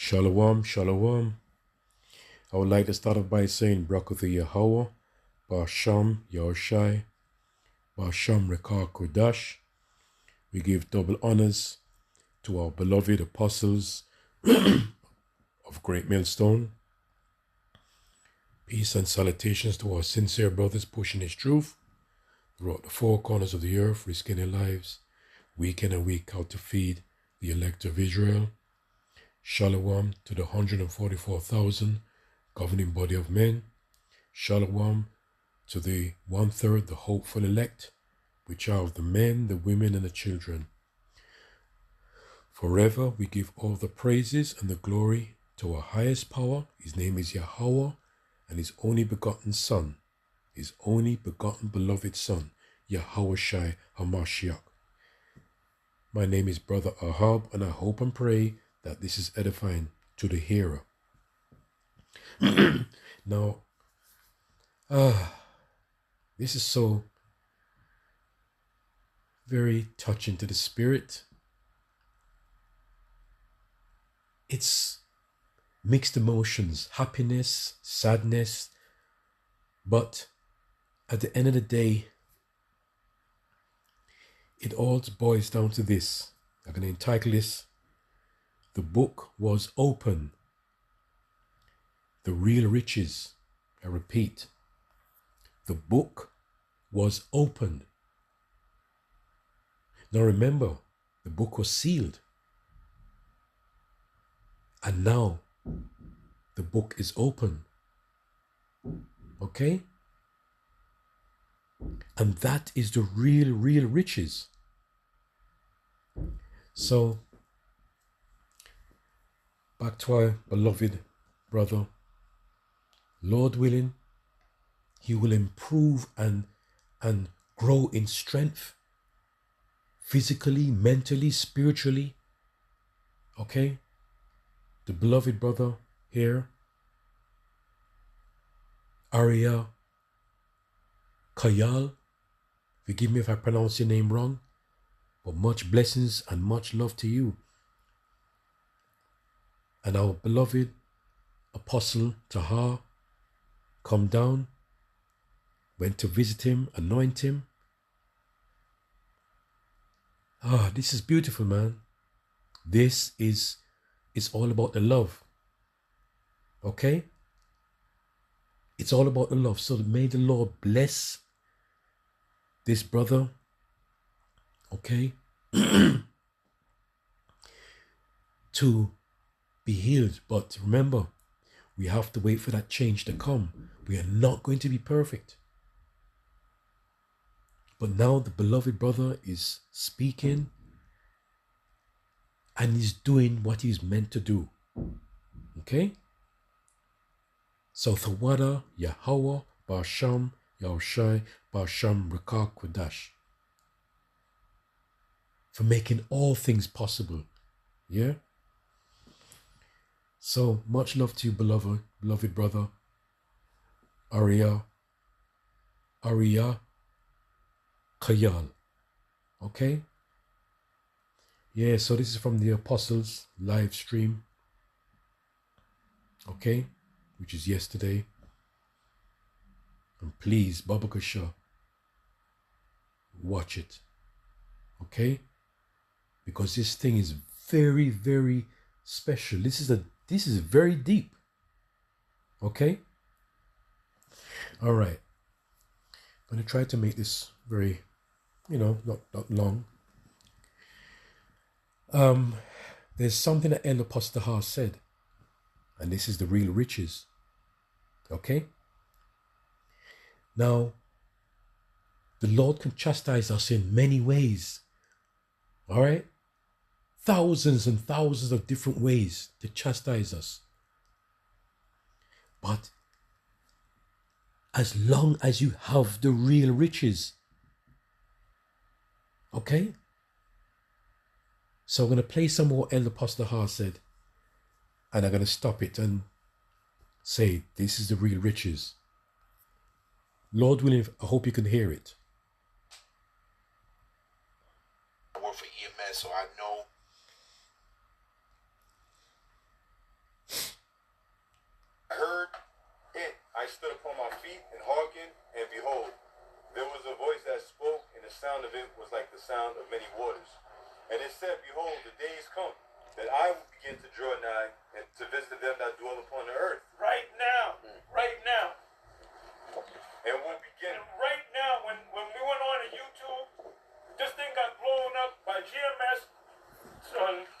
Shalom, shalom. I would like to start off by saying Brakatha Yahweh, Basham Yahushai, Basham Rekar Kodash. We give double honors to our beloved apostles of Great Millstone. Peace and salutations to our sincere brothers pushing His truth throughout the four corners of the earth, risking their lives week in and week out to feed the elect of Israel. Shalom to the 144,000 governing body of men. Shalom to the 1/3, the hopeful elect, which are of the men, the women, and the children. Forever we give all the praises and the glory to our highest power. His name is Yahweh, and His only begotten Son, His only begotten beloved Son, Yahweh Shai HaMashiach. My name is Brother Ahab, and I hope and pray that this is edifying to the hearer. Now, this is so very touching to the spirit. It's mixed emotions, happiness, sadness, but at the end of the day, it all boils down to this. I'm going to entitle this, The Book Was Open. The Real Riches. I repeat, the book was opened. Now remember, the book was sealed. And now the book is open. Okay? And that is the real riches. So, back to our beloved brother. Lord willing, he will improve and grow in strength, physically, mentally, spiritually. Okay? The beloved brother here, Arya Kayal, forgive me if I pronounce your name wrong, but much blessings and much love to you. And our beloved Apostle Tahar come down, went to visit him, anoint him. This is beautiful, man. This is all about the love. Okay? It's all about the love. So may the Lord bless this brother. Okay? To be healed. But remember, we have to wait for that change to come. We are not going to be perfect. But now the beloved brother is speaking and he's doing what he's meant to do. Okay? So Thawada, Yahweh, Basham, Yahushai, Basham, Rekar Kodash. For making all things possible. Yeah? So much love to you, beloved brother. Arya Kayal. Okay? Yeah, so this is from the Apostles live stream. Okay? Which is yesterday. And please, Baba Kasha, watch it. Okay? Because this thing is very, very special. This is very deep. Okay? All right. I'm going to try to make this very, not long. There's something that Elder Apostle Tahar said, and this is the real riches. Okay? Now, the Lord can chastise us in many ways. All right? Thousands and thousands of different ways to chastise us. But as long as you have the real riches, okay? So I'm going to play some more Elder Apostle Tahar said, and I'm going to stop it and say, this is the real riches. Lord willing, I hope you can hear it. I work for EMS, so I know feet and hearkened, and behold, there was a voice that spoke, and the sound of it was like the sound of many waters. And it said, behold, the days come that I will begin to draw nigh and to visit them that dwell upon the earth. Right now. Right now. And will begin. And right now, when we went on to YouTube, this thing got blown up by GMS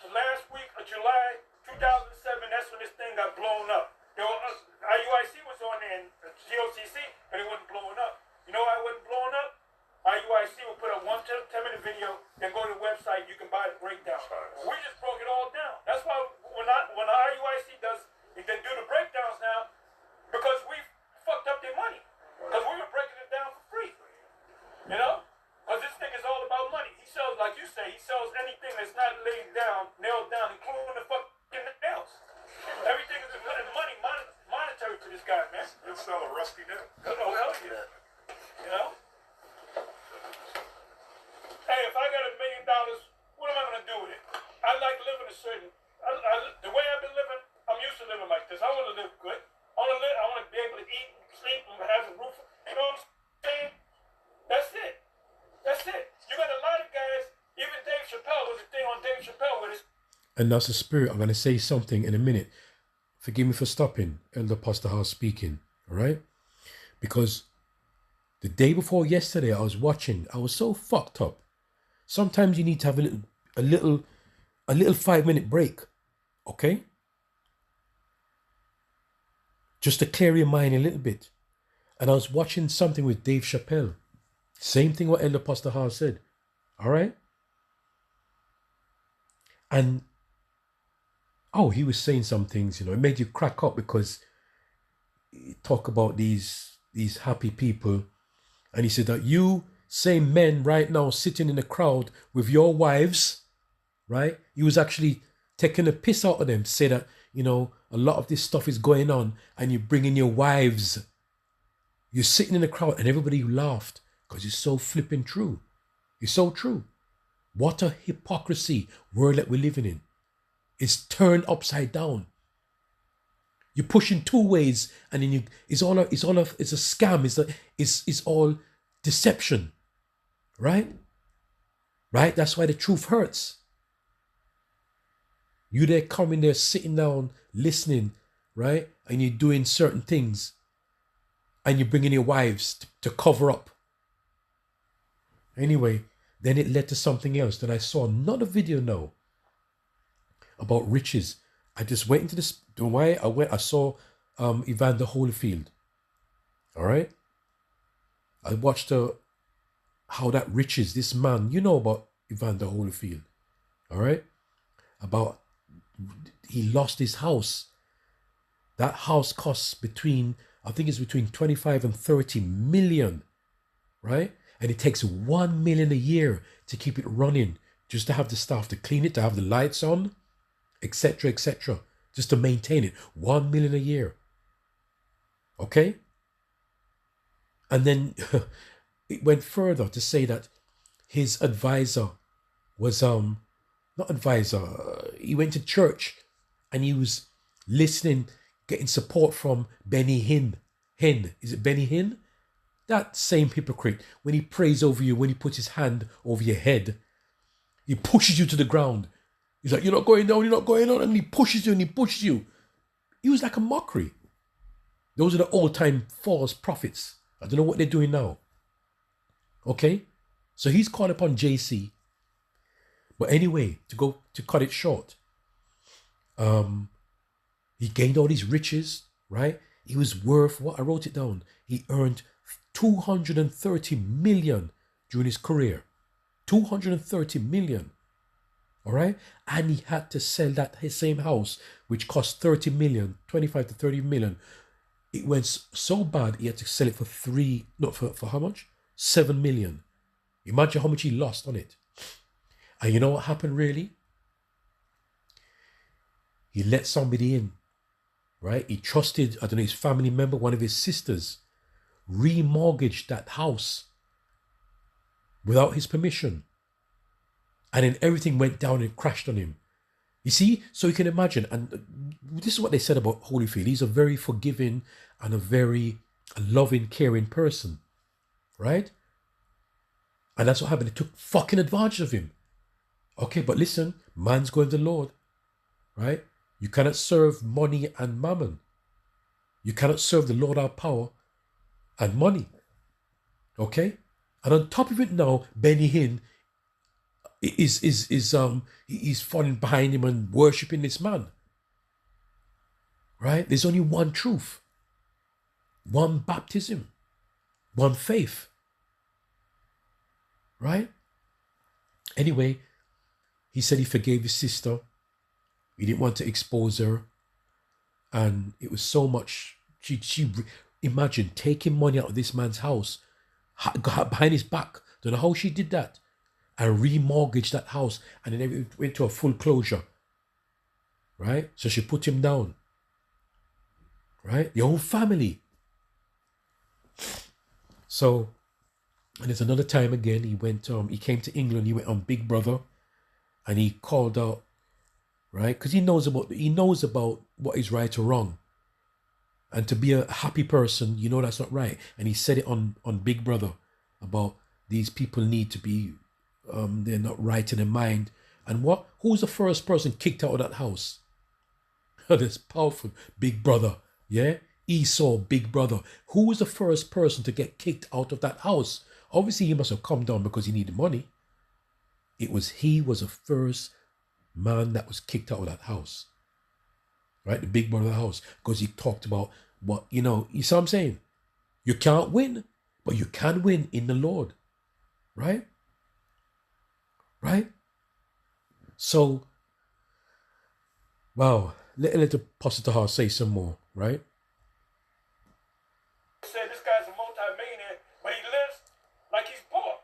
last week of July 2007. That's when this thing got blown up. IUIC was on there, and GOCC, and it wasn't blowing up. You know why it wasn't blowing up? IUIC will put up 1 10-minute video, then go to the website, you can buy the breakdown. We just broke it all down. That's why when IUIC does, they do the breakdowns now, because we fucked up their money. Because we were breaking it down for free. You know? Because this thing is all about money. He sells, like you say, he sells anything that's not laid down, nailed down, including the fucking nails. Everything is money, monetary to this guy, man. He'll sell a rusty nail. Oh, hell yeah. You know? Hey, if I got $1 million, what am I going to do with it? I like living a certain... the way I've been living, I'm used to living like this. I want to live good. I want to be able to eat, sleep, and have a roof. You know what I'm saying? That's it. That's it. You got a lot of guys, even Dave Chappelle, there's a thing on Dave Chappelle with his... And that's the spirit. I'm going to say something in a minute. Forgive me for stopping, Elder Pastor House speaking, all right? Because the day before yesterday, I was watching. I was so fucked up. Sometimes you need to have a little 5-minute break, okay? Just to clear your mind a little bit. And I was watching something with Dave Chappelle. Same thing what Elder Pastor House said, all right? And he was saying some things, you know, it made you crack up because he talk about these happy people. And he said that you same men right now sitting in the crowd with your wives, right? He was actually taking a piss out of them, say that, you know, a lot of this stuff is going on and you bring in your wives. You're sitting in the crowd and everybody laughed because it's so flipping true. It's so true. What a hypocrisy world that we're living in. It's turned upside down. You're pushing 2 ways, and then it's a scam. It's all deception, right? Right. That's why the truth hurts. You there coming there, sitting down, listening, right, and you're doing certain things, and you're bringing your wives to cover up. Anyway, then it led to something else. Then I saw another video now about riches. I just went into this. I saw Evander Holyfield. All right. I watched how that riches, this man, you know about Evander Holyfield. All right. About he lost his house. That house costs between 25 and 30 million. Right. And it takes 1 million a year to keep it running, just to have the staff to clean it, to have the lights on, etc., just to maintain it. 1 million a year. Okay? And then it went further to say that his advisor was, not advisor, he went to church and he was listening, getting support from Benny Hinn. Is it Benny Hinn? That same hypocrite, when he prays over you, when he puts his hand over your head, he pushes you to the ground. He's like, you're not going down, and he pushes you and he pushes you. He was like a mockery. Those are the old-time false prophets. I don't know what they're doing now. Okay? So he's called upon JC. But anyway, to cut it short, he gained all these riches, right? He was worth, what? I wrote it down. He earned 230 million during his career. 230 million. All right. And he had to sell his same house, which cost 30 million, 25 to 30 million. It went so bad, he had to sell it for for how much? 7 million. Imagine how much he lost on it. And you know what happened really? He let somebody in, right? He trusted, I don't know, his family member, one of his sisters, remortgaged that house without his permission. And then everything went down and crashed on him. You see? So you can imagine, and this is what they said about Holyfield. He's a very forgiving and a very a loving, caring person, right? And that's what happened. They took fucking advantage of him. Okay, but listen, man's going to the Lord, right? You cannot serve money and mammon. You cannot serve the Lord our power and money. Okay? And on top of it now, Benny Hinn he's falling behind him and worshipping this man. Right? There's only one truth, one baptism, one faith. Right? Anyway, he said he forgave his sister. He didn't want to expose her. And it was so much, she imagine taking money out of this man's house, behind his back. Don't know how she did that. And remortgaged that house. And then it went to a full closure. Right? So she put him down. Right? The whole family. So, and there's another time again, he came to England, he went on Big Brother, and he called out, right? Because he knows about what is right or wrong. And to be a happy person, you know that's not right. And he said it on Big Brother about these people need to be, they're not right in their mind. And who's the first person kicked out of that house? This powerful Big Brother, yeah? Esau, Big Brother. Who was the first person to get kicked out of that house? Obviously, he must have come down because he needed money. He was the first man that was kicked out of that house. Right? The Big Brother house. Because he talked about what, you see what I'm saying? You can't win, but you can win in the Lord. Right? Right? So, wow. Let the Apostle Tahar say some more, right? Said this guy's a multi-millionaire, but he lives like he's poor.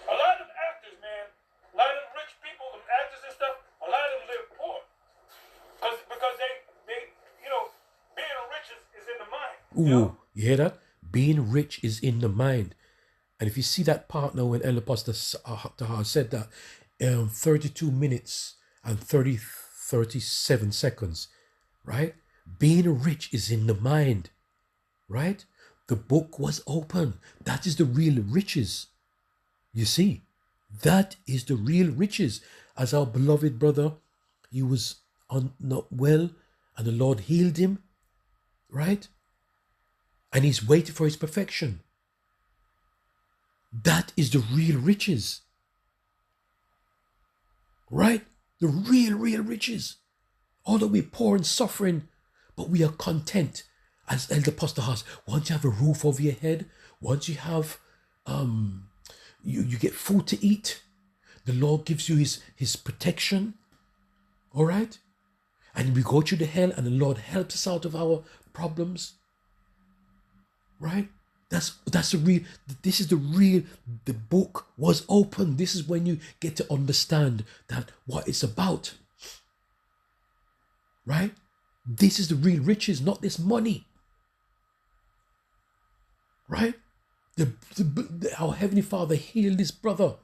A lot of them actors, man, a lot of them rich people, them actors and stuff, a lot of them live poor. Because they being rich is in the mind. Ooh, you hear that? Being rich is in the mind. And if you see that partner when El Apostle Tahar said that, 32 minutes and 37 seconds, right? Being rich is in the mind, right? The book was open. That is the real riches. You see, that is the real riches. As our beloved brother, he was not well, and the Lord healed him, right? And he's waiting for his perfection. That is the real riches. Right? The real riches. Although we're poor and suffering, but we are content. As Elder Apostle has, once you have a roof over your head, once you have, you get food to eat, the Lord gives you his protection. All right? And we go through the hell and the Lord helps us out of our problems. Right? That's the real, this is the real, the book was open. This is when you get to understand that what it's about. Right? This is the real riches, not this money. Right? Our Heavenly Father healed this brother.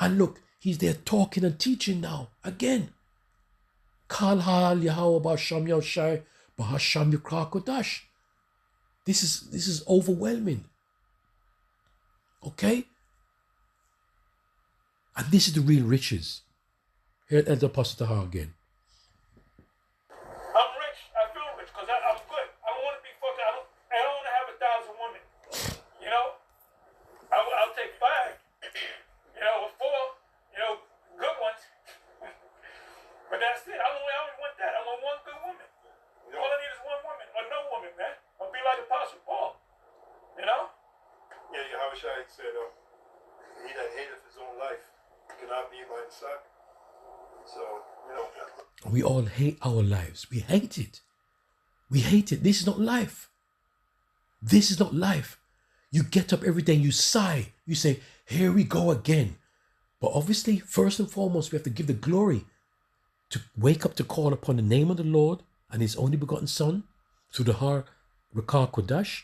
And look, he's there talking and teaching now. Again. Kal hal Yahweh B'Hasham Yahushai B'Hasham Yikra Kodash. This is overwhelming. Okay? And this is the real riches. Here at the Apostle Tahar again. I'm rich. I feel rich because I'm good. I don't want to be fucking. I don't want to have 1,000 women. You know? I'll take 5. Or 4. Good ones. But that's it. I only want that. I want one good woman. All I need is one woman or no woman, man. I'll be like Apostle Paul. You know? Yeah, Yahushua said, he that hateth his own life cannot be my disciple. So, we all hate our lives. We hate it. We hate it. This is not life. This is not life. You get up every day and you sigh. You say, here we go again. But obviously, first and foremost, we have to give the glory to wake up to call upon the name of the Lord and his only begotten Son through the Har Rakah Kodash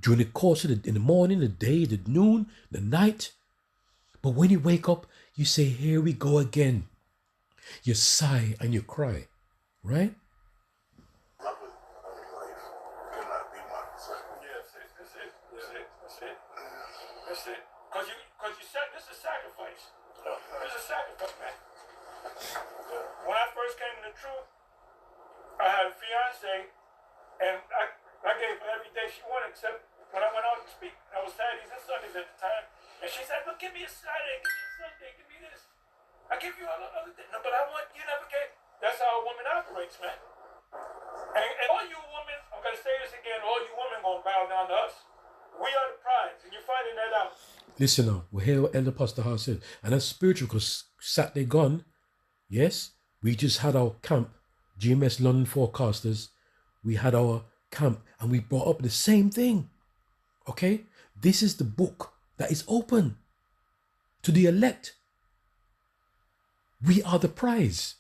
during the course of in the morning, the day, the noon, the night. But when you wake up, you say, here we go again. You sigh and you cry, right? this is sacrifice. This is sacrifice, man. When I first came to the truth, I had a fiance, and I gave her every day she wanted, except when I went out to speak. I was Saturdays and Sundays at the time, and she said, "Look, give me a Saturday, give me a Sunday, give me this. I give you all the other things, no, but I want you never gave." That's how a woman operates, man. And all you women, I'm gonna say this again, all you women gonna bow down to us. We are the prize, and you're finding that out. Listen now, we hear what Elder Pastor Hall said. And that's spiritual because Saturday gone, yes, we just had our camp, GMS London Forecasters. We had our camp and we brought up the same thing. Okay? This is the book that is open to the elect. We are the prize.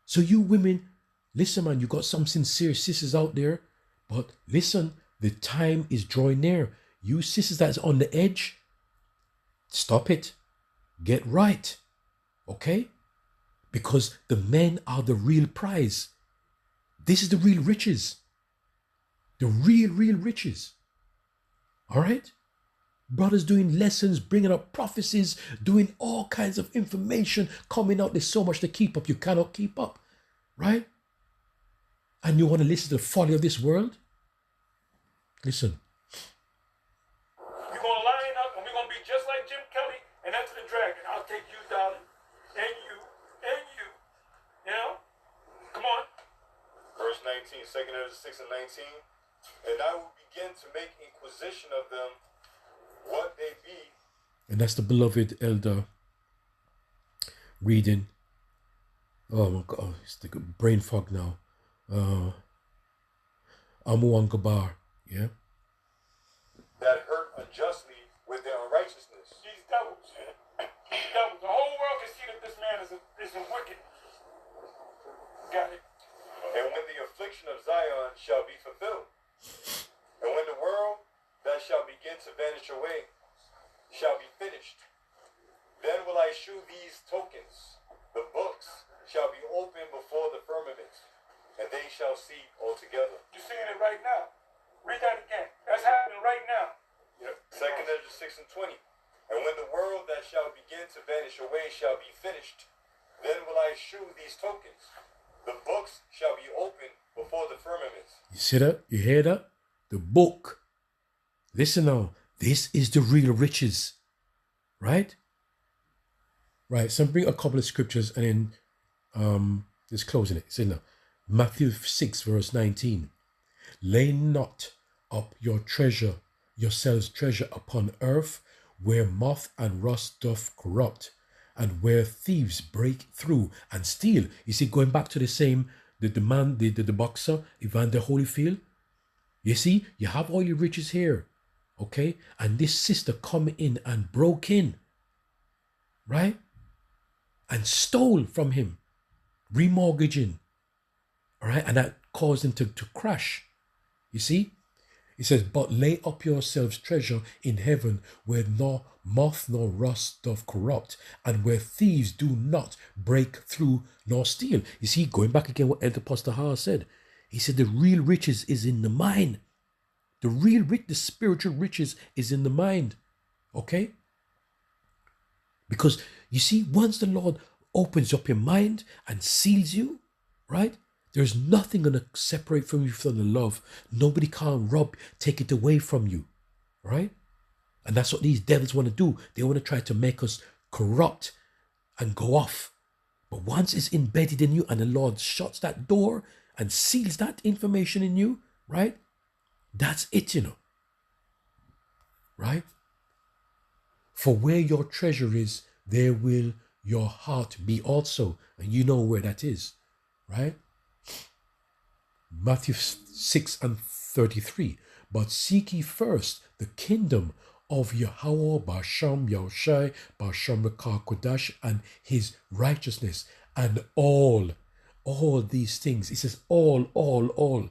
So you women, listen man, you got some sincere sisters out there, but listen, the time is drawing near. You sisters that's on the edge, stop it. Get right. Okay? Because the men are the real prize. This is the real riches. The real riches. All right? Brothers doing lessons, bringing up prophecies, doing all kinds of information coming out. There's so much to keep up. You cannot keep up. Right? And you want to listen to the folly of this world? Listen. You're going to line up and we're going to be just like Jim Kelly and Enter the Dragon. I'll take you, darling, and you, and you. You know? Come on. Verse 19, 2 Ezra 6 and 19. And I will begin to make inquisition of them what they be. And that's the beloved elder reading. Oh my God, it's the brain fog now. Amu Gabar, yeah? That hurt unjustly with their unrighteousness. These devils. These devils. The whole world can see that this man is a wicked. Got it. And when the affliction of Zion shall be fulfilled, and when the world that shall begin to vanish away shall be finished, then will I shew these tokens. The books shall be opened before the firmament, and they shall see altogether. You're seeing it right now. Read that again. That's happening right now. Yep. 2 Ezra 6 and 20. And when the world that shall begin to vanish away shall be finished, then will I shew these tokens. The books shall be opened before the firmament. You see that? You hear that? The book. Listen now. This is the real riches. Right? Right. So bring a couple of scriptures and then just closing it. It's in Matthew 6 verse 19. Lay not up yourselves treasure upon earth, where moth and rust doth corrupt, and where thieves break through and steal. You see, going back to the same, the boxer, Evander Holyfield. You see, you have all your riches here, okay? And this sister come in and broke in, right? And stole from him, remortgaging, all right? And that caused him to crash. You see? It says, but lay up yourselves treasure in heaven, where nor moth nor rust doth corrupt, and where thieves do not break through nor steal. You see, going back again what Elder Pastor Hall said, he said the real riches is in the mind. The spiritual riches is in the mind. Okay? Because you see, once the Lord opens up your mind and seals you, right? There's nothing going to separate from you from the love. Nobody can take it away from you, right? And that's what these devils want to do. They want to try to make us corrupt and go off. But once it's embedded in you and the Lord shuts that door and seals that information in you, right? That's it, right? For where your treasure is, there will your heart be also. And you know where that is, right? Matthew 6 and 33. But seek ye first the kingdom of Yahweh Basham Yahushai Basham Rekah Kodash and his righteousness, and all these things. He says all.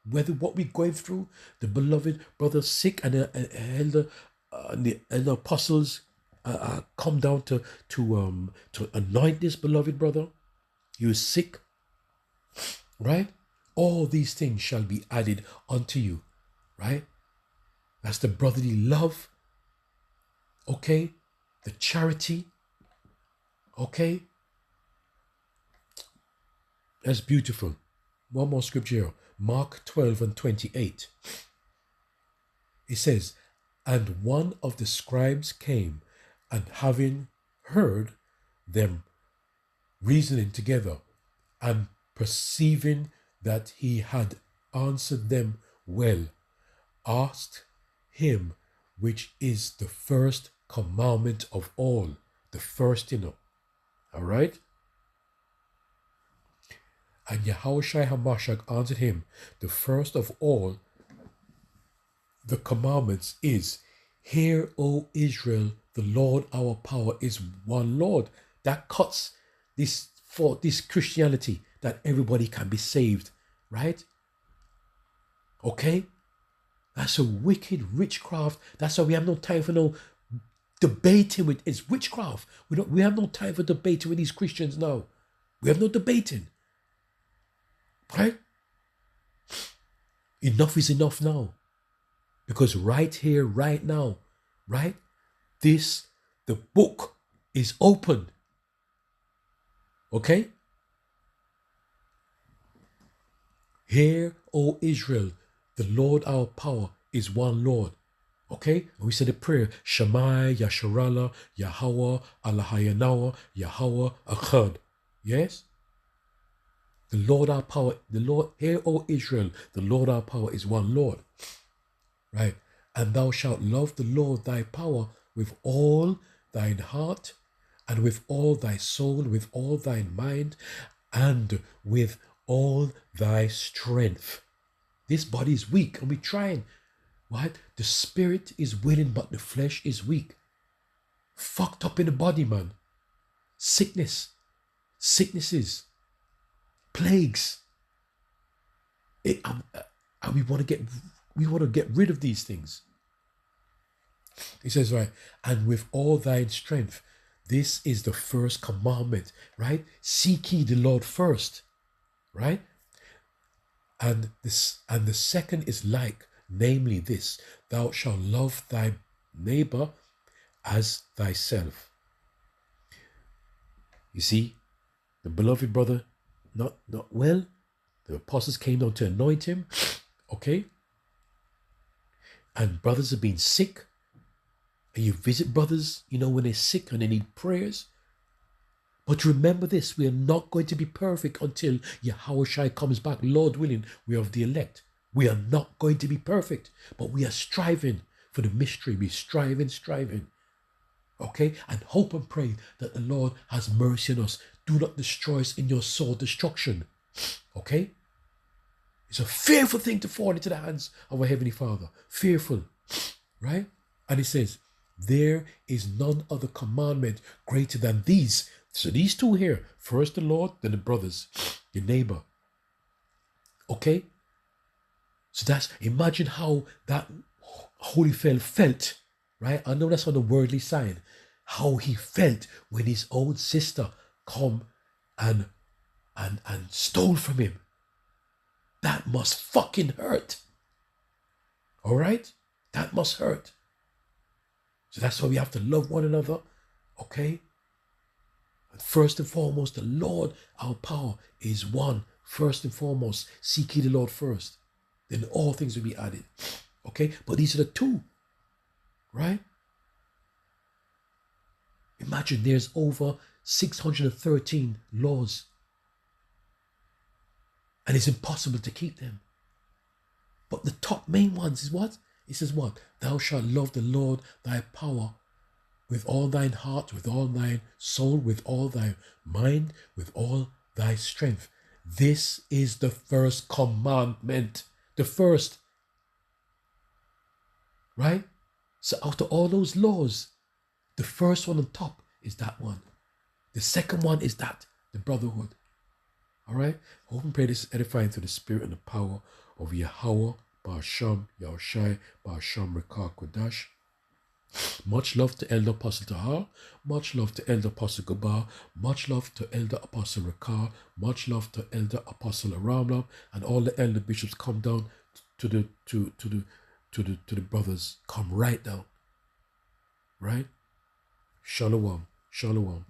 Whether what we're going through, the beloved brother sick and the elder apostles come down to anoint this beloved brother. He was sick, right? All these things shall be added unto you, right? That's the brotherly love, okay? the charity. Okay? That's beautiful. One more scripture here. Mark 12 and 28. It says, and one of the scribes came, and having heard them reasoning together, and perceiving that he had answered them well, asked him which is the first commandment of all. The first, all right? And Yahushua HaMashiach answered him, the first of all the commandments is, hear, O Israel, the Lord our power is one Lord. That cuts this Christianity, that everybody can be saved, right? Okay? That's a wicked witchcraft. That's why we have no time for no debating with. It's witchcraft. We have no time for debating with these Christians now. We have no debating. Right? Enough is enough now. Because right here, right now, right? The book is open. Okay? Hear, O Israel, the Lord our power is one Lord. Okay? And we said the prayer, Shammai, Yasharallah, Yahweh, Allahayanawa, Yahweh, Echad. Yes? The Lord our power, the Lord, hear, O Israel, the Lord our power is one Lord. Right? And thou shalt love the Lord thy power with all thine heart, and with all thy soul, with all thine mind, and with all thy strength. This body is weak, and we're trying. What? The spirit is willing, but the flesh is weak. Fucked up in the body, man. Sicknesses, plagues. And we want to get rid of these things. He says, right, and with all thine strength. This is the first commandment, right? Seek ye the Lord first, right? And the second is like, namely this, thou shalt love thy neighbor as thyself. You see, the beloved brother, not well. The apostles came down to anoint him, okay? And brothers have been sick. And you visit brothers, when they're sick and they need prayers. But remember this, we are not going to be perfect until Yahushua comes back. Lord willing, we are of the elect. We are not going to be perfect, but we are striving for the mystery. We're striving. Okay? And hope and pray that the Lord has mercy on us. Do not destroy us in your soul destruction. Okay? It's a fearful thing to fall into the hands of our Heavenly Father. Fearful. Right? And it says, there is none other commandment greater than these. So these two here, first the Lord, then the brothers, your neighbor. Okay? So imagine how that Holyfield felt, right? I know that's on the worldly side. How he felt when his own sister come and stole from him. That must fucking hurt. All right? That must hurt. So that's why we have to love one another, okay? And first and foremost, the Lord, our power, is one. First and foremost, seek ye the Lord first. Then all things will be added, okay? But these are the two, right? Imagine there's over 613 laws. And it's impossible to keep them. But the top main ones is what? It says what? Thou shalt love the Lord thy power with all thine heart, with all thine soul, with all thy mind, with all thy strength. This is the first commandment. The first. Right? So out of all those laws, the first one on top is that one. The second one is that, the brotherhood. All right? Hope and pray this is edifying through the spirit and the power of Yahweh, Ba'asham, Yahushai, Ba'asham, Rekah, Kodash. Much love to Elder Apostle Tahar. Much love to Elder Apostle Gabar. Much love to Elder Apostle Rekah. Much love to Elder Apostle Aramlam. And all the elder bishops come down to the brothers. Come right down. Right? Shalom. Shalom.